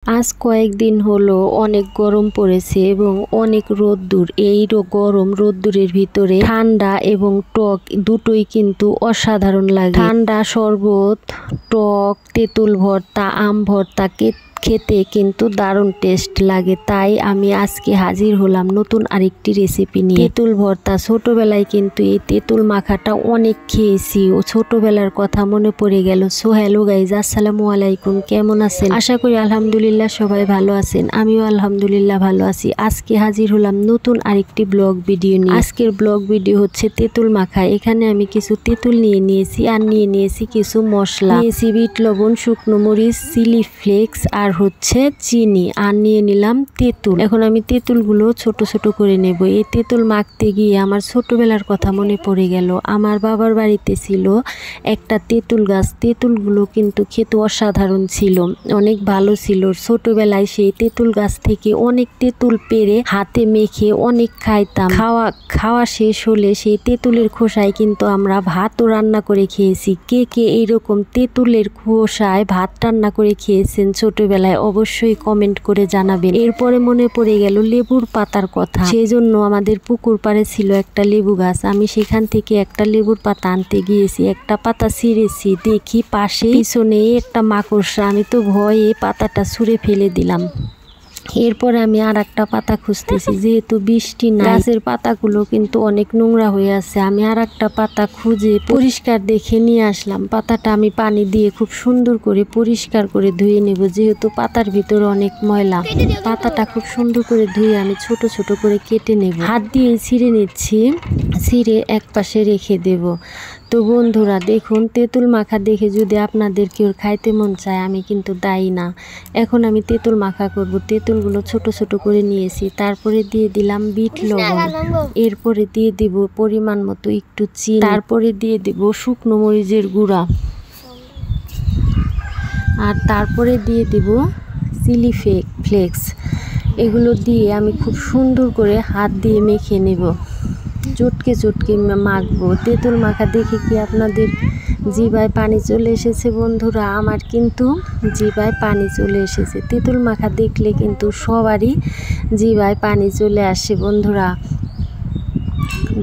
আজ কয়েকদিন হলো অনেক গরম পড়েছে এবং অনেক রোদ্দুর। এই গরম রোদ্দুরের ভিতরে ঠান্ডা এবং টক দুটোই কিন্তু অসাধারণ লাগে। ঠান্ডা শরবত, টক, তেঁতুল ভর্তা, আম ভর্তা খেতে কিন্তু দারুণ টেস্ট লাগে। তাই আমি আজকে হাজির হলাম নতুন আরেকটি রেসিপি নিয়ে। তেঁতুল ভর্তা। ছোটবেলায় কিন্তু এই তেঁতুল মাখাটা অনেক খেয়েছি ও ছোটবেলার কথা মনে পড়ে গেল। সো হ্যালো গাইজ, আসসালামু আলাইকুম। কেমন আছেন? আশা করি আলহামদুলিল্লাহ সবাই ভালো আছেন। আমিও আলহামদুলিল্লাহ ভালো আছি। আজকে হাজির হলাম নতুন আরেকটি ব্লগ ভিডিও নিয়ে। আজকের ব্লগ ভিডিও হচ্ছে তেঁতুল মাখা। এখানে আমি কিছু তেঁতুল নিয়েছি আর নিয়েছি কিছু মশলা। নিয়েছি বিট লবণ, শুকনো মরিচ, চিলি ফ্লেক্স আর হচ্ছে চিনি, আর নিয়ে নিলাম তেঁতুল। এখন আমি তেঁতুলগুলো ছোট ছোট করে নেব। এই তেঁতুল মাখতে গিয়ে আমার ছোটবেলার কথা মনে পড়ে গেল। আমার বাবার বাড়িতে ছিল একটা তেঁতুল গাছ। তেঁতুলগুলো কিন্তু খেতে অসাধারণ ছিল, অনেক ভালো ছিল। ছোটবেলায় সেই তেঁতুল গাছ থেকে অনেক তেঁতুল পেড়ে হাতে মেখে অনেক খাইতাম। খাওয়া শেষ হলে সেই তেঁতুলের খোসায় কিন্তু আমরা ভাতও রান্না করে খেয়েছি। কে কে এইরকম তেঁতুলের খোসায় ভাত রান্না করে খেয়েছেন ছোটবেলায় অবশ্যই কমেন্ট করে জানাবেন। এরপরে মনে পড়ে গেল লেবুর পাতার কথা। সেই জন্য আমাদের পুকুর পাড়ে ছিল একটা লেবু গাছ। আমি সেখান থেকে একটা লেবুর পাতা আনতে গিয়েছি। একটা পাতা ছিঁড়েছি, দেখি পাশে পিছনে একটা মাকড়সা। আমি তো ভয়ে পাতাটা ছুঁড়ে ফেলে দিলাম। এরপরে আমি আর একটা পাতা খুঁজতেছি, যেহেতু বৃষ্টি না, গাছের পাতাগুলো কিন্তু অনেক নোংরা হয়ে আছে। আমি আর একটা পাতা খুঁজে পরিষ্কার দেখে নিয়ে আসলাম। পাতাটা আমি পানি দিয়ে খুব সুন্দর করে পরিষ্কার করে ধুয়ে নেব, যেহেতু পাতার ভিতরে অনেক ময়লা। পাতাটা খুব সুন্দর করে ধুয়ে আমি ছোট ছোট করে কেটে নেব। হাত দিয়ে ছিঁড়ে নিচ্ছি, ছিঁড়ে এক পাশে রেখে দেব। তো বন্ধুরা দেখুন, তেঁতুল মাখা দেখে যদি আপনাদের কেউ খাইতে মন চায়, আমি কিন্তু দায়ী না। এখন আমি তেঁতুল মাখা করব। তেঁতুলগুলো ছোট ছোট করে নিয়েছি। তারপরে দিয়ে দিলাম বিট লবণ, এরপরে দিয়ে দিব পরিমাণ মতো একটু চিনি, তারপরে দিয়ে দিব শুকনো মরিচের গুঁড়া, আর তারপরে দিয়ে দিব চিলি ফ্লেক্স। এগুলো দিয়ে আমি খুব সুন্দর করে হাত দিয়ে মেখে নেব, চটকে চটকে মাখবো। তেঁতুল মাখা দেখে কি আপনাদের জিভায় পানি চলে এসেছে বন্ধুরা? আমার কিন্তু জিভায় পানি চলে এসেছে। তেঁতুল মাখা দেখলে কিন্তু সবারই জিভায় পানি চলে আসে বন্ধুরা।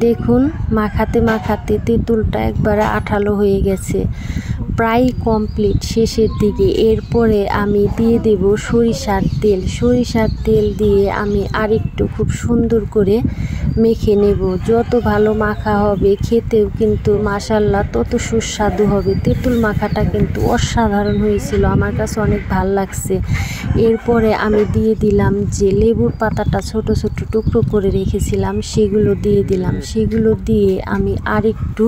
দেখুন, মাখাতে মাখাতে তেঁতুলটা একবারে আঠালো হয়ে গেছে, প্রায় কমপ্লিট, শেষের দিকে। এরপরে আমি দিয়ে দেব সরিষার তেল। সরিষার তেল দিয়ে আমি আরেকটু খুব সুন্দর করে মেখে নেব। যত ভালো মাখা হবে খেতেও কিন্তু মাশাআল্লাহ তত সুস্বাদু হবে। তেঁতুল মাখাটা কিন্তু অসাধারণ হয়েছিল, আমার কাছে অনেক ভাল লাগছে। এরপরে আমি দিয়ে দিলাম যে লেবুর পাতাটা ছোট ছোট টুকরো করে রেখেছিলাম, সেগুলো দিয়ে দিলাম। সেগুলো দিয়ে আমি আরেকটু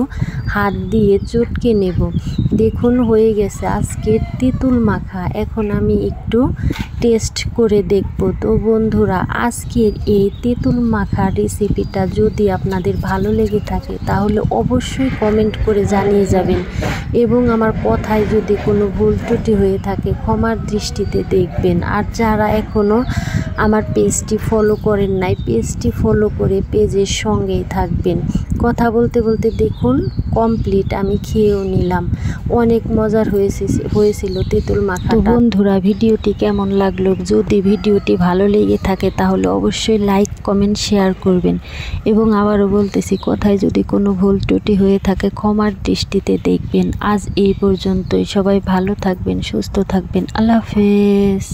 হাত দিয়ে চটকে নেব। দেখুন, হয়ে গেছে আজকের তেঁতুল মাখা। এখন আমি একটু টেস্ট করে দেখব। তো বন্ধুরা, আজকের এই তেঁতুল মাখা রেসিপিটা যদি আপনাদের ভালো লেগে থাকে তাহলে অবশ্যই কমেন্ট করে জানিয়ে যাবেন, এবং আমার কথায় যদি কোনো ভুল ত্রুটি হয়ে থাকে ক্ষমার দৃষ্টিতে দেখবেন। আর যারা এখনও আমার পেজটি ফলো করেন নাই, পেজটি ফলো করে পেজের সঙ্গেই থাকবেন। কথা বলতে বলতে দেখুন কমপ্লিট, আমি খেয়েও নিলাম। অনেক মজার হয়েছিল তেঁতুল মাখা। বন্ধুরা, ভিডিওটি কেমন লাগলো? যদি ভিডিওটি ভালো লেগে থাকে তাহলে অবশ্যই লাইক, কমেন্ট, শেয়ার করবেন। এবং আবারও বলতেছি, কথায় যদি কোনো ভুল ত্রুটি হয়ে থাকে ক্ষমার দৃষ্টিতে দেখবেন। আজ এই পর্যন্তই। সবাই ভালো থাকবেন, সুস্থ থাকবেন। আল্লাহ হাফেজ।